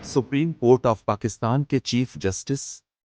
Supreme court of Pakistan के chief justice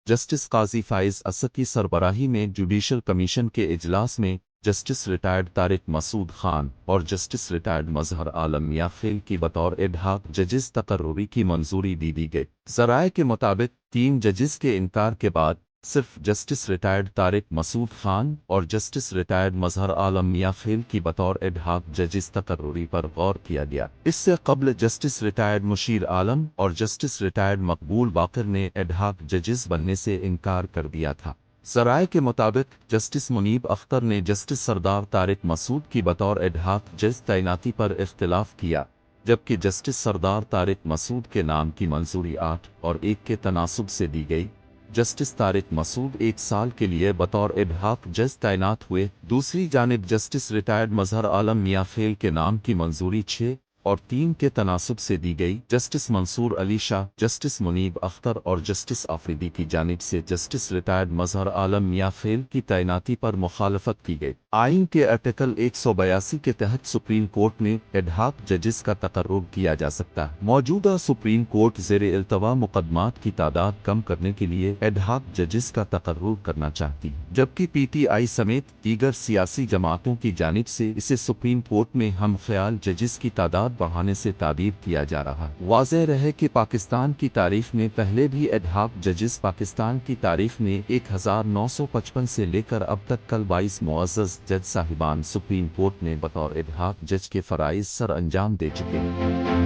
justice काजी फाइज असद की सरबराही में जुडिशल कमीशन के इजलास में जस्टिस रिटायर्ड तारिक मसूद खान और जस्टिस रिटायर्ड मजहर आलम मियां खेल की बतौर एडहाक जजेस तकर्रुरी की मंजूरी दी गई। ज़राए के मुताबिक 3 जजेस के इनकार के बाद सिर्फ जस्टिस रिटायर्ड तारिक मसूद खान और जस्टिस रिटायर्ड मजहर आलम मियां खेल की बतौर एडहाक जजेस तकर्रुरी पर गौर किया गया। इससे कबल जस्टिस रिटायर्ड मुशीर आलम और जस्टिस रिटायर्ड मकबूल बाकर ने एडहाक जजेस बनने से इनकार कर दिया था। ज़राए के मुताबिक जस्टिस मुनीब अख्तर ने जस्टिस सरदार तारिक मसूद की बतौर एडहाक जज तैनाती पर इख्तिलाफ किया, जबकि जस्टिस सरदार तारिक मसूद के नाम की मंजूरी 8 और 1 के तनासुब से दी गई। जस्टिस तारिक मसूद 1 साल के लिए बतौर एडहाक जज तैनात हुए। दूसरी जानिब जस्टिस रिटायर्ड मजहर आलम मियां खेल के नाम की मंजूरी 6 और 3 के तनासुब से दी गई। जस्टिस मंसूर अली शाह, जस्टिस मुनीब अख्तर और जस्टिस आफरीदी की जानिब से जस्टिस रिटायर्ड मजहर आलम मियां खेल की तैनाती पर मुखालफत की गई। आइन के आर्टिकल 182 के तहत सुप्रीम कोर्ट में एडहाक जजेस का तकर्रुर किया जा सकता है। मौजूदा सुप्रीम कोर्ट ज़ेरे इल्तवा मुकदमात की तादाद कम करने के लिए एडहाक जजेस का तकर्रुर करना चाहती है, जबकि PTI समेत दीगर सियासी जमातों की जानिब से इसे सुप्रीम कोर्ट में हम ख्याल जजेस की तादाद बढ़ाने से ताबीर किया जा रहा है। वाज़ेह रहे कि पाकिस्तान की तारीख में पहले भी एडहाक जजेस पाकिस्तान की तारीख में 1955 से लेकर अब तक कल 22 मुअज़्ज़ज़ जज साहिबान सुप्रीम कोर्ट ने बतौर एडहाक जज के फ़राइज़ सर अंजाम दे चुके हैं।